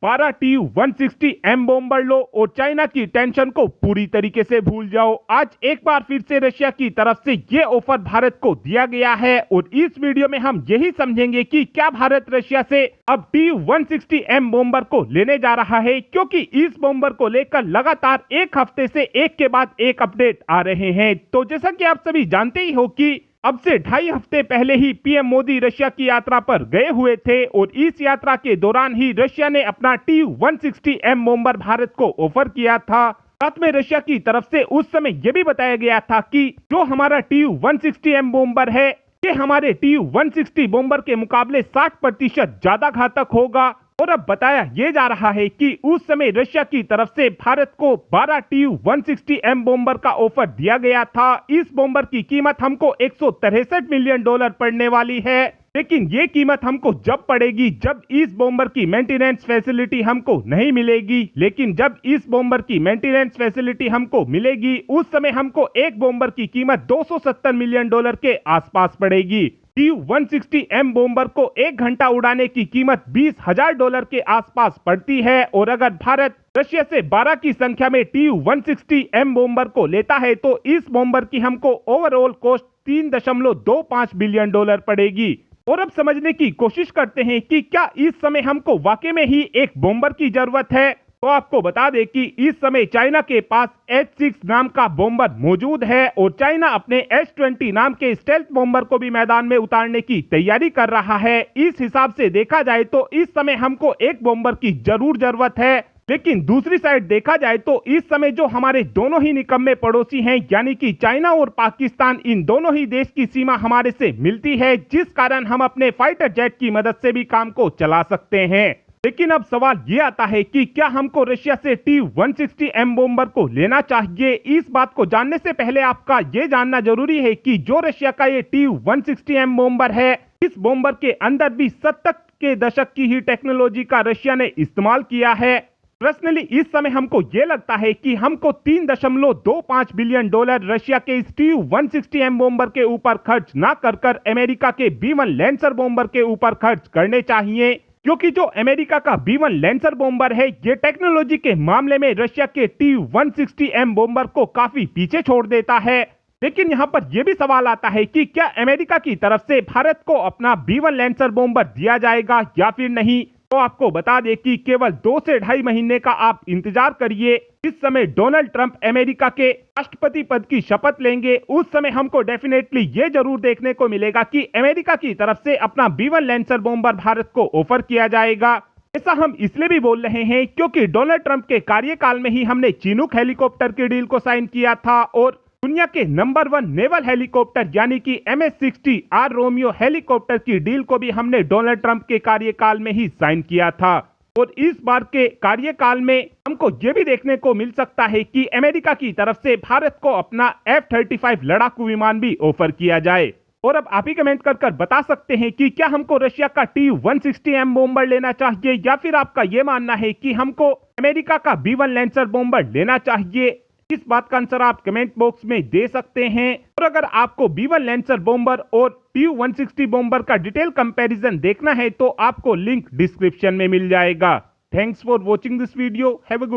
12 Tu-160M bomber लो और China की tension को पूरी तरीके से भूल जाओ। आज एक बार फिर से रशिया की तरफ से ये ऑफर भारत को दिया गया है और इस वीडियो में हम यही समझेंगे कि क्या भारत रशिया से अब Tu-160M बॉम्बर को लेने जा रहा है, क्योंकि इस बॉम्बर को लेकर लगातार एक हफ्ते से एक के बाद एक अपडेट आ रहे हैं। तो जैसा कि आप सभी जानते ही हो कि अब से 2.5 हफ्ते पहले ही पीएम मोदी रशिया की यात्रा पर गए हुए थे और इस यात्रा के दौरान ही रशिया ने अपना Tu-160M बॉम्बर भारत को ऑफर किया था। साथ में रशिया की तरफ से उस समय यह भी बताया गया था कि जो हमारा Tu-160M बॉम्बर है ये हमारे Tu-160 बॉम्बर के मुकाबले 60% ज्यादा घातक होगा। और अब बताया ये जा रहा है कि उस समय रशिया की तरफ से भारत को 12 Tu-160M बॉम्बर का ऑफर दिया गया था। इस बॉम्बर की कीमत हमको $163 मिलियन पड़ने वाली है, लेकिन ये कीमत हमको जब पड़ेगी जब इस बॉम्बर की मेंटेनेंस फैसिलिटी हमको नहीं मिलेगी। लेकिन जब इस बॉम्बर की मेंटेनेंस फैसिलिटी हमको मिलेगी उस समय हमको एक बॉम्बर की कीमत $270 मिलियन के आसपास पड़ेगी। Tu-160M बॉम्बर को 1 घंटा उड़ाने की कीमत $20,000 के आसपास पड़ती है और अगर भारत रशिया से 12 की संख्या में Tu-160M बॉम्बर को लेता है तो इस बॉम्बर की हमको ओवरऑल कॉस्ट $3.25 बिलियन पड़ेगी। और अब समझने की कोशिश करते हैं कि क्या इस समय हमको वाकई में ही एक बॉम्बर की जरूरत है। तो आपको बता दें कि इस समय चाइना के पास H-6 नाम का बॉम्बर मौजूद है और चाइना अपने H-20 नाम के स्टेल्थ बॉम्बर को भी मैदान में उतारने की तैयारी कर रहा है। इस हिसाब से देखा जाए तो इस समय हमको एक बॉम्बर की जरूरत है, लेकिन दूसरी साइड देखा जाए तो इस समय जो हमारे दोनों ही निकम्मे पड़ोसी हैं यानी कि चाइना और पाकिस्तान, इन दोनों ही देश की सीमा हमारे से मिलती है, जिस कारण हम अपने फाइटर जेट की मदद से भी काम को चला सकते हैं। लेकिन अब सवाल ये आता है कि क्या हमको रशिया से Tu-160M बॉम्बर को लेना चाहिए। इस बात को जानने से पहले आपका ये जानना जरूरी है कि जो रशिया का ये Tu-160M बॉम्बर है इस बॉम्बर के अंदर भी 70 के दशक की ही टेक्नोलॉजी का रशिया ने इस्तेमाल किया है। पर्सनली इस समय हमको ये लगता है कि हमको $3.25 बिलियन रशिया के इस Tu-160M बॉम्बर के ऊपर खर्च ना कर अमेरिका के B-1 लैंसर बॉम्बर के ऊपर खर्च करने चाहिए, क्योंकि जो अमेरिका का B-1 लैंसर बॉम्बर है ये टेक्नोलॉजी के मामले में रशिया के Tu-160M बॉम्बर को काफी पीछे छोड़ देता है। लेकिन यहाँ पर यह भी सवाल आता है कि क्या अमेरिका की तरफ से भारत को अपना B-1 लैंसर बॉम्बर दिया जाएगा या फिर नहीं। तो आपको बता दें कि केवल 2 से 2.5 महीने का आप इंतजार करिए। इस समय डोनाल्ड ट्रंप अमेरिका के राष्ट्रपति पद की शपथ लेंगे, उस समय हमको डेफिनेटली ये जरूर देखने को मिलेगा कि अमेरिका की तरफ से अपना B-1 लैंसर बॉम्बर भारत को ऑफर किया जाएगा। ऐसा हम इसलिए भी बोल रहे हैं क्योंकि डोनाल्ड ट्रंप के कार्यकाल में ही हमने चिनूक हेलीकॉप्टर की डील को साइन किया था और दुनिया के नंबर 1 नेवल हेलीकॉप्टर यानी कि MS-60 आर रोमियो हेलीकॉप्टर की डील को भी हमने डोनाल्ड ट्रंप के कार्यकाल में ही साइन किया था। और इस बार के कार्यकाल में हमको ये भी देखने को मिल सकता है कि अमेरिका की तरफ से भारत को अपना F-35 लड़ाकू विमान भी ऑफर किया जाए। और अब आप ही कमेंट कर बता सकते हैं कि क्या हमको रशिया का Tu-160M बॉम्बर लेना चाहिए या फिर आपका ये मानना है कि हमको अमेरिका का B-1 लैंसर बॉम्बर लेना चाहिए। इस बात का आंसर आप कमेंट बॉक्स में दे सकते हैं। और अगर आपको B-1 लैंसर बॉम्बर और Tu-160 बॉम्बर का डिटेल कंपैरिजन देखना है तो आपको लिंक डिस्क्रिप्शन में मिल जाएगा। Thanks for watching this video. Have a good